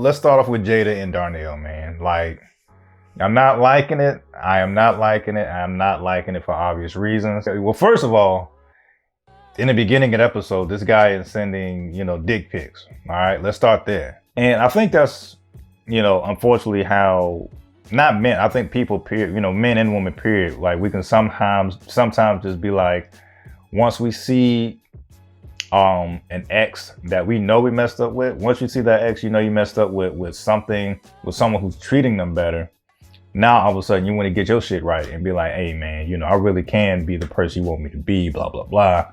Let's start off with Jada and Darnell, man. Like, I'm not liking it. I am not liking it. I'm not liking it for obvious reasons. Well, first of all, in the beginning of the episode, this guy is sending, dick pics. All right, let's start there. And I think that's, unfortunately how, not men, I think people, period, men and women, period. Like, we can sometimes just be like, once we see an ex that we know we messed up with, once you see that ex, you messed up with something, with someone who's treating them better. Now all of a sudden you want to get your shit right and be like, hey man, I really can be the person you want me to be, blah blah blah.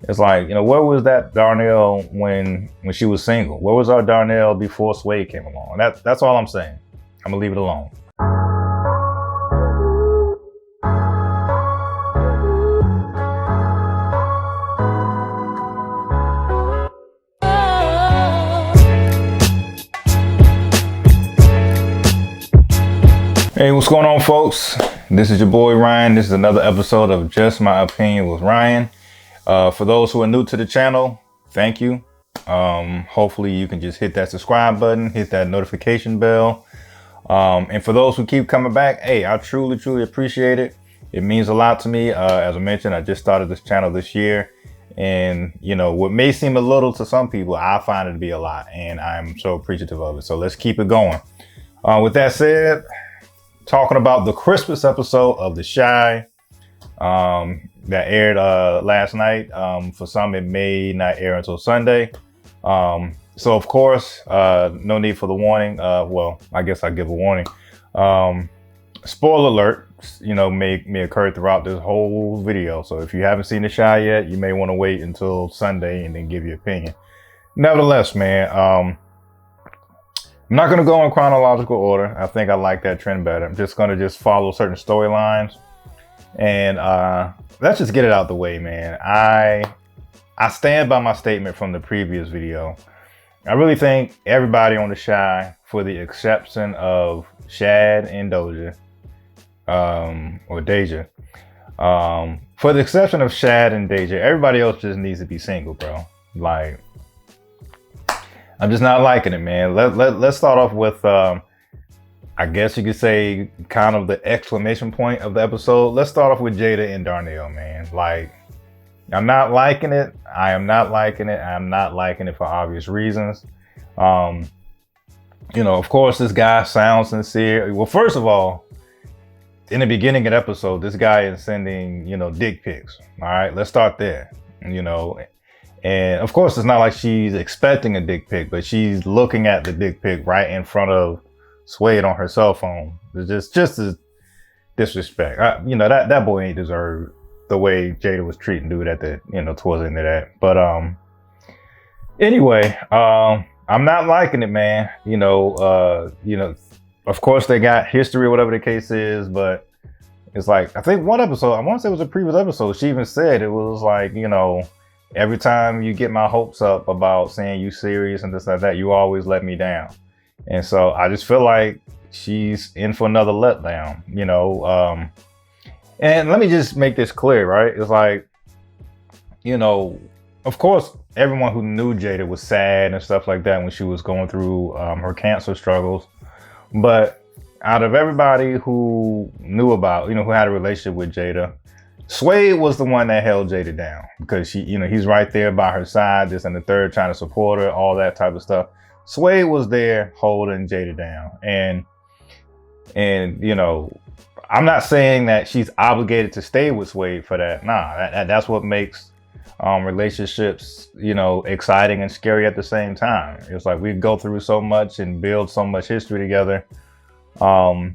It's like, where was that Darnell when she was single? Where was our Darnell before Sway came along? That's all I'm saying. I'm gonna leave it alone. Hey, what's going on, folks? This is your boy Ryan. This is another episode of Just My Opinion with Ryan. For those who are new to the channel, thank you. Hopefully you can just hit that subscribe button, hit that notification bell. And for those who keep coming back, hey, I truly appreciate it. It means a lot to me. As I mentioned, I just started this channel this year. And, what may seem a little to some people, I find it to be a lot. And I'm so appreciative of it. So let's keep it going. With that said, talking about the Christmas episode of The Chi that aired last night. For some, it may not air until Sunday. So of course, no need for the warning. Well, I guess I give a warning. Spoiler alert, may occur throughout this whole video. So if you haven't seen The Chi yet, you may want to wait until Sunday and then give your opinion. Nevertheless, man, I'm not going to go in chronological order. I think I like that trend better. I'm just going to follow certain storylines. And let's just get it out the way, man. I stand by my statement from the previous video. I really think everybody on The Chi, for the exception of Shad and Doja, or Deja, for the exception of Shad and Deja, everybody else just needs to be single, bro. Like, I'm just not liking it, man. Let's start off with, I guess you could say, kind of the exclamation point of the episode. Let's start off with Jada and Darnell, man. Like, I'm not liking it. I am not liking it. I'm not liking it for obvious reasons. Of course, this guy sounds sincere. Well, first of all, in the beginning of the episode, this guy is sending, dick pics. All right, let's start there. And of course, it's not like she's expecting a dick pic, but she's looking at the dick pic right in front of Suede on her cell phone. It's just as disrespect. That boy ain't deserved the way Jada was treating dude at the, towards the end of that. But anyway, I'm not liking it, man. Of course they got history or whatever the case is, but it's like, I think one episode, I want to say it was a previous episode, she even said it was like, every time you get my hopes up about saying you serious and this like that, you always let me down. And so I just feel like she's in for another letdown, and let me just make this clear, right? It's like, of course, everyone who knew Jada was sad and stuff like that when she was going through her cancer struggles. But out of everybody who knew about, who had a relationship with Jada, Sway was the one that held Jada down because he's right there by her side, this and the third, trying to support her, all that type of stuff. Sway was there holding Jada down. And I'm not saying that she's obligated to stay with Sway for that. Nah, that's what makes relationships, exciting and scary at the same time. It's like we go through so much and build so much history together. But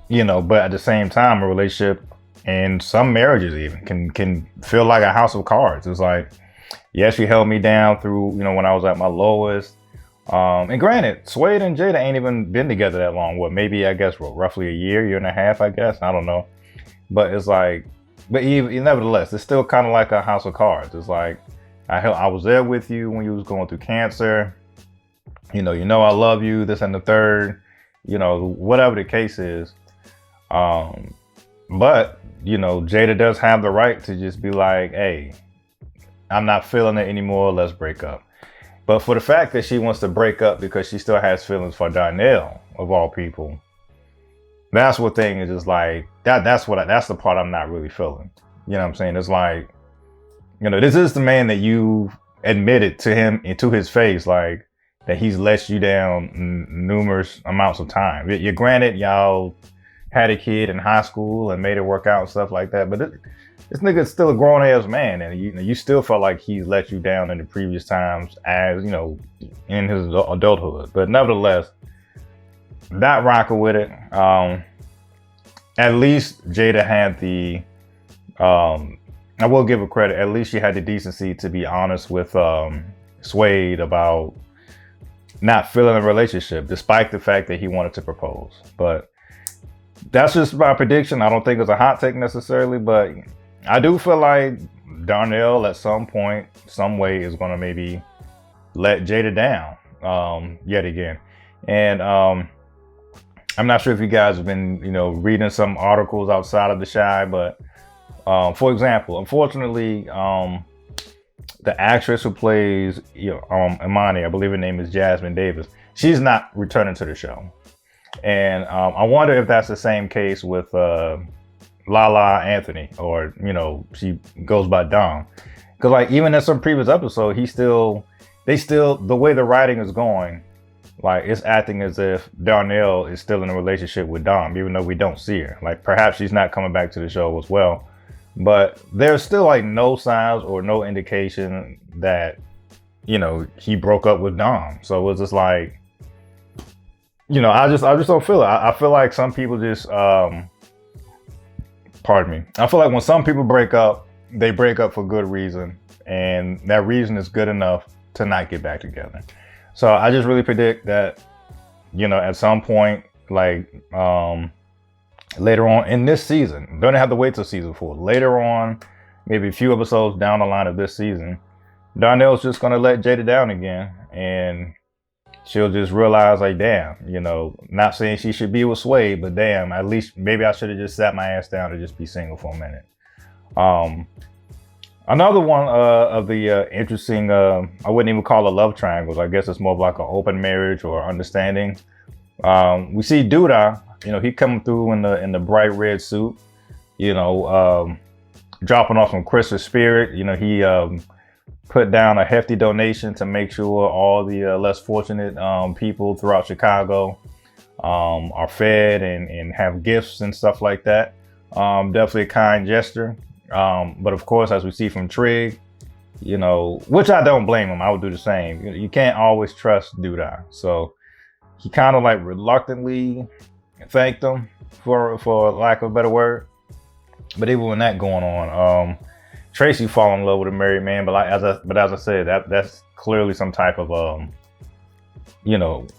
at the same time, a relationship, and some marriages even can feel like a house of cards. It's like, yes, she held me down through, when I was at my lowest. And granted, Suede and Jada ain't even been together that long. What, maybe, I guess, roughly a year and a half, I guess. I don't know. But it's like, but nevertheless, it's still kind of like a house of cards. It's like, I was there with you when you was going through cancer. I love you, this and the third, whatever the case is. But Jada does have the right to just be like, hey, I'm not feeling it anymore. Let's break up. But for the fact that she wants to break up because she still has feelings for Darnell, of all people, that's what thing is just like that. That's the part I'm not really feeling. You know what I'm saying? It's like, this is the man that you admitted to him and to his face, like that he's let you down numerous amounts of time. You granted, y'all had a kid in high school and made it work out and stuff like that, but this nigga's still a grown ass man, and you still felt like he's let you down in the previous times, as in his adulthood. But nevertheless, not rocking with it. At least Jada had the I will give her credit. At least she had the decency to be honest with Suede about not feeling a relationship, despite the fact that he wanted to propose. But that's just my prediction. I don't think it's a hot take necessarily, but I do feel like Darnell at some point, some way, is going to maybe let Jada down yet again. And I'm not sure if you guys have been, reading some articles outside of the Shy, but for example, unfortunately, the actress who plays Imani, I believe her name is Jasmine Davis, she's not returning to the show. And I wonder if that's the same case with Lala Anthony, or she goes by Dom, because like even in some previous episode, the way the writing is going, like it's acting as if Darnell is still in a relationship with Dom, even though we don't see her. Like perhaps she's not coming back to the show as well, but there's still like no signs or no indication that he broke up with Dom. So it's just like, I just don't feel it. I feel like some people just pardon me. I feel like when some people break up, they break up for good reason, and that reason is good enough to not get back together. So I just really predict that, at some point, like later on in this season, don't have to wait till season 4. Later on, maybe a few episodes down the line of this season, Darnell's just gonna let Jada down again, and she'll just realize, like, damn, not saying she should be with Suede, but damn, at least maybe I should have just sat my ass down to just be single for a minute. Another one of the interesting, I wouldn't even call it love triangles. I guess it's more of like an open marriage or understanding. We see Duda, he coming through in the bright red suit, dropping off some Christmas spirit. He put down a hefty donation to make sure all the less fortunate people throughout Chicago are fed and have gifts and stuff like that. Definitely a kind gesture. But of course, as we see from Trig, which I don't blame him, I would do the same. You can't always trust Duda. So he kind of like reluctantly thanked them for lack of a better word. But even with that going on, Tracy fall in love with a married man, but as I said, that's clearly some type of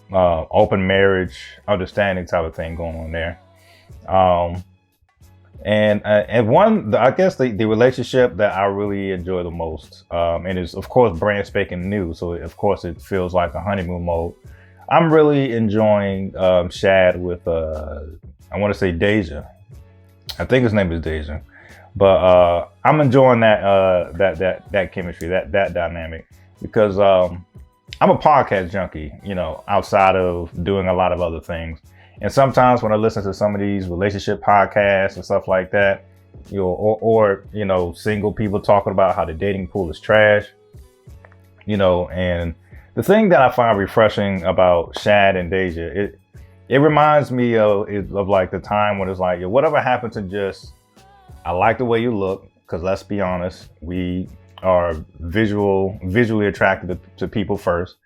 open marriage understanding type of thing going on there. And one, I guess the relationship that I really enjoy the most, and is of course brand spanking new, so of course it feels like a honeymoon mode. I'm really enjoying Shad with I want to say Deja. I think his name is Deja. But I'm enjoying that chemistry, that dynamic, because I'm a podcast junkie, outside of doing a lot of other things. And sometimes when I listen to some of these relationship podcasts and stuff like that, or single people talking about how the dating pool is trash, and the thing that I find refreshing about Shad and Deja, it reminds me of like the time when it's like, whatever happened to just, I like the way you look, because let's be honest, we are visually attracted to people first.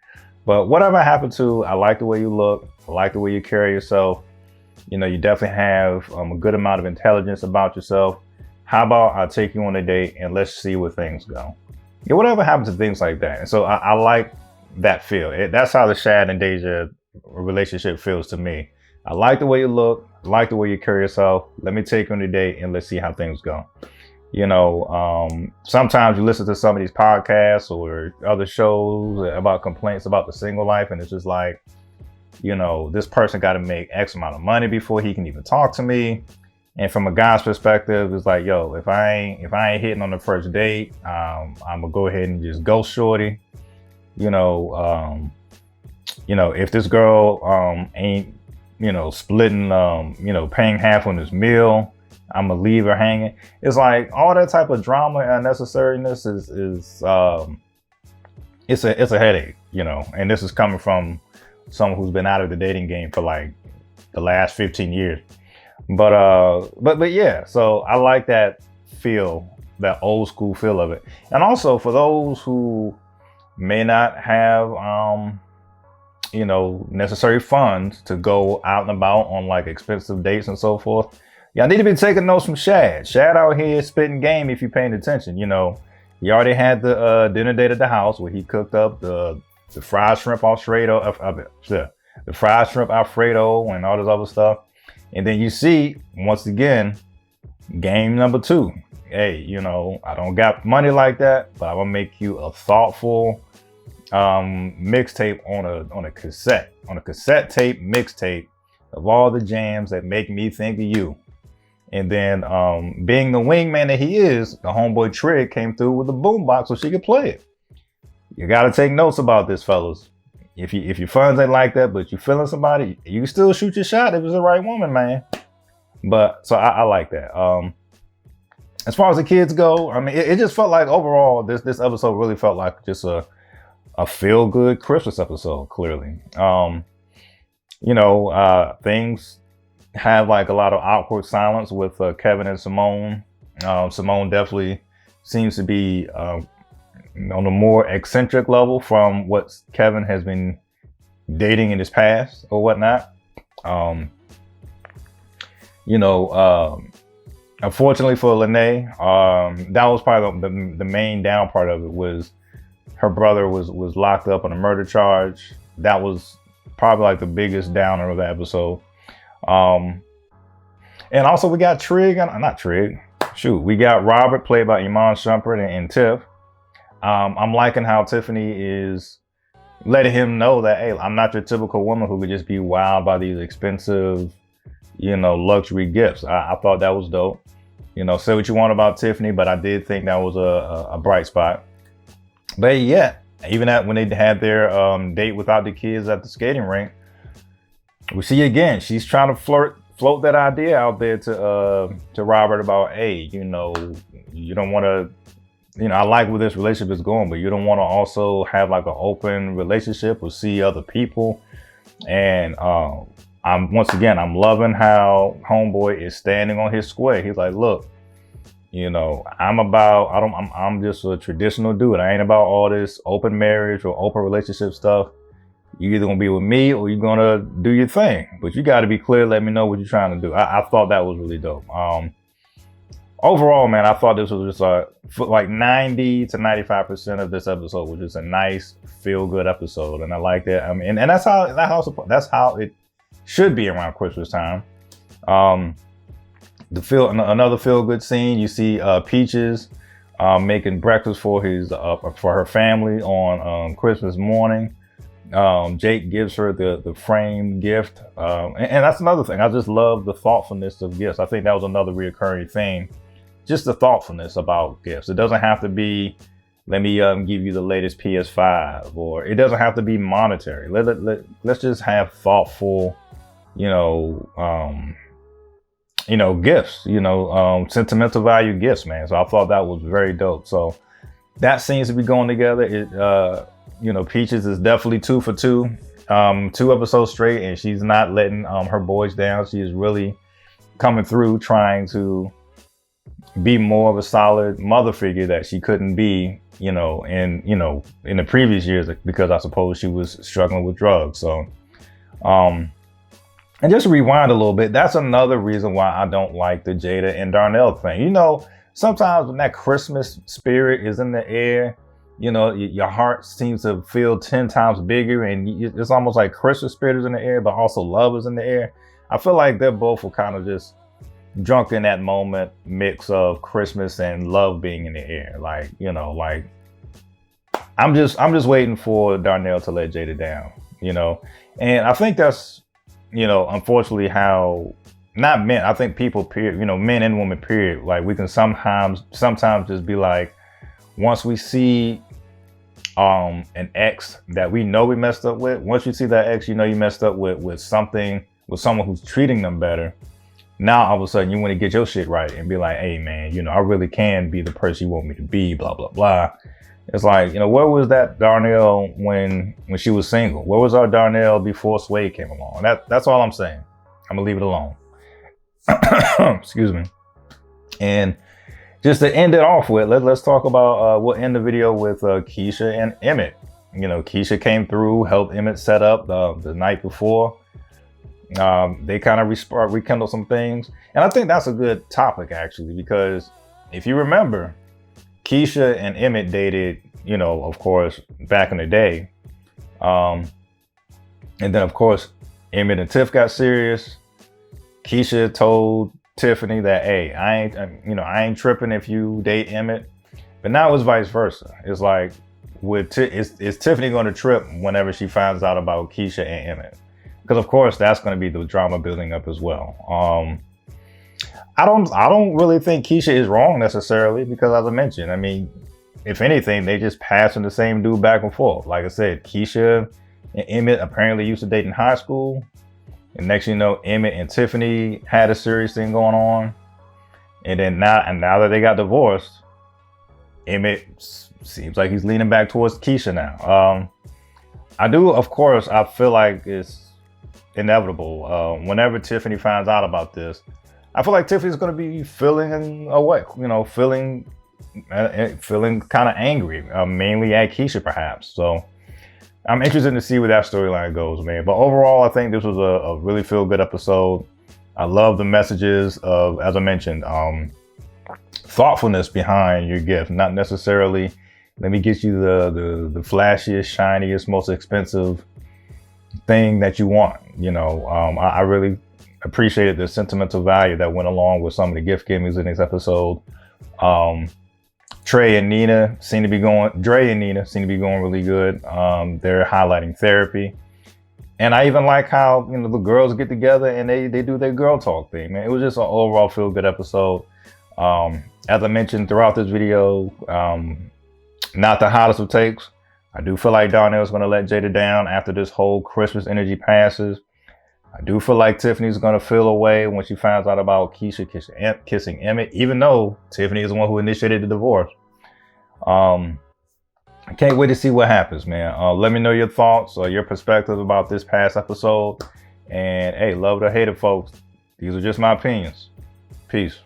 But whatever happened to, I like the way you look, I like the way you carry yourself. You definitely have a good amount of intelligence about yourself. How about I take you on a date and let's see where things go? Whatever happens to things like that. And so I like that feel. That's how the Shad and Deja relationship feels to me. I like the way you look, I like the way you carry yourself. Let me take you on a date and let's see how things go. Sometimes you listen to some of these podcasts or other shows about complaints about the single life, and it's just like, this person got to make X amount of money before he can even talk to me. And from a guy's perspective, it's like, if I ain't hitting on the first date, I'm gonna go ahead and just ghost shorty. you know, if this girl ain't, splitting, paying half on this meal, I'm gonna leave her hanging. It's like all that type of drama and unnecessariness is it's a headache, and this is coming from someone who's been out of the dating game for like the last 15 years. But yeah, so I like that feel, that old school feel of it. And also for those who may not have, necessary funds to go out and about on like expensive dates and so forth, y'all need to be taking notes from Shad. Shad out here spitting game if you're paying attention. He already had the dinner date at the house where he cooked up the fried shrimp Alfredo, the fried shrimp Alfredo and all this other stuff. And then you see, once again, game number 2. Hey, I don't got money like that, but I'm gonna make you a thoughtful mixtape on a cassette tape mixtape of all the jams that make me think of you. And then being the wingman that he is, the homeboy Trig came through with a boombox so she could play it. You got to take notes about this, fellas. If your funds ain't like that, but you feeling somebody, you can still shoot your shot if it's the right woman, man. But so I like that. As far as the kids go, I mean, it just felt like overall this episode really felt like just a feel good Christmas episode. Clearly, things have like a lot of awkward silence with Kevin and Simone. Simone definitely seems to be on a more eccentric level from what Kevin has been dating in his past or whatnot. Unfortunately for Lene, that was probably the main down part of it. Was her brother was locked up on a murder charge. That was probably like the biggest downer of the episode. And also we got we got Robert, played by Iman Shumpert, and Tiff. I'm liking how Tiffany is letting him know that, hey, I'm not your typical woman who could just be wowed by these expensive, luxury gifts. I thought that was dope. Say what you want about Tiffany, but I did think that was a bright spot. But yeah, even when they had their date without the kids at the skating rink, we see again, she's trying to float that idea out there to Robert about, hey, you don't want to, I like where this relationship is going, but you don't want to also have like an open relationship or see other people. And I'm loving how homeboy is standing on his square. He's like, look, I'm just a traditional dude. I ain't about all this open marriage or open relationship stuff. You either gonna be with me or you're gonna do your thing, but you got to be clear. Let me know what you're trying to do. I thought that was really dope. Overall, man, I thought this was just like 90 to 95% of this episode was just a nice feel good episode, and I like that. I mean, and that's how it should be around Christmas time. Another feel good scene. You see Peaches making breakfast for her family on Christmas morning. Jake gives her the frame gift, and that's another thing. I just love the thoughtfulness of gifts. I think that was another reoccurring theme, just the thoughtfulness about gifts. It doesn't have to be, let me give you the latest PS5, or it doesn't have to be monetary. Let's just have thoughtful, gifts, sentimental value gifts, man. So I thought that was very dope. So that seems to be going together. Peaches is definitely 2 for 2, 2 episodes straight, and she's not letting her boys down. She is really coming through, trying to be more of a solid mother figure that she couldn't be, in the previous years, because I suppose she was struggling with drugs. So, and just to rewind a little bit, that's another reason why I don't like the Jada and Darnell thing. Sometimes when that Christmas spirit is in the air, your heart seems to feel 10 times bigger, and it's almost like Christmas spirit is in the air, but also love is in the air. I feel like they're both were kind of just drunk in that moment mix of Christmas and love being in the air. I'm just waiting for Darnell to let Jada down, and I think that's, unfortunately how, not men, I think people period, men and women period, like we can sometimes just be like, once we see an ex that we know we messed up with. Once you see that ex, you know you messed up with something, with someone who's treating them better. Now all of a sudden you want to get your shit right and be like, hey man, you know, I really can be the person you want me to be, blah, blah, blah. It's like, you know, where was that Darnell when she was single? Where was our Darnell before Sway came along? That's all I'm saying. I'm gonna leave it alone. Excuse me. And just to end it off with, let's talk about, we'll end the video with Keisha and Emmett. You know, Keisha came through, helped Emmett set up the night before. They kind of rekindle some things. And I think that's a good topic, actually, because if you remember, Keisha and Emmett dated, you know, of course, back in the day. And then, of course, Emmett and Tiff got serious. Keisha told Tiffany that, hey, I ain't tripping if you date Emmett. But now it's vice versa. It's like, is Tiffany going to trip whenever she finds out about Keisha and Emmett? Because of course that's going to be the drama building up as well. I don't really think Keisha is wrong necessarily, because as I mentioned, I mean, if anything, they just passing the same dude back and forth. Like I said, Keisha and Emmett apparently used to date in high school. And next, you know, Emmett and Tiffany had a serious thing going on. And then now that they got divorced, Emmett seems like he's leaning back towards Keisha now. I feel like it's inevitable. Whenever Tiffany finds out about this, I feel like Tiffany's going to be feeling away, you know, feeling kind of angry, mainly at Keisha perhaps. So I'm interested to see where that storyline goes, man. But overall, I think this was a really feel good episode. I love the messages of, as I mentioned, thoughtfulness behind your gift, not necessarily let me get you the flashiest, shiniest, most expensive thing that you want. You know, I really appreciated the sentimental value that went along with some of the gift givings in this episode. Dre and Nina seem to be going really good. They're highlighting therapy. And I even like how, you know, the girls get together and they do their girl talk thing, man. It was just an overall feel good episode. As I mentioned throughout this video, not the hottest of takes. I do feel like Darnell's going to let Jada down after this whole Christmas energy passes. I do feel like Tiffany's going to feel away when she finds out about Keisha kissing Emmett, even though Tiffany is the one who initiated the divorce. I can't wait to see what happens, man. Let me know your thoughts or your perspective about this past episode. And hey, love it or hate it, folks. These are just my opinions. Peace.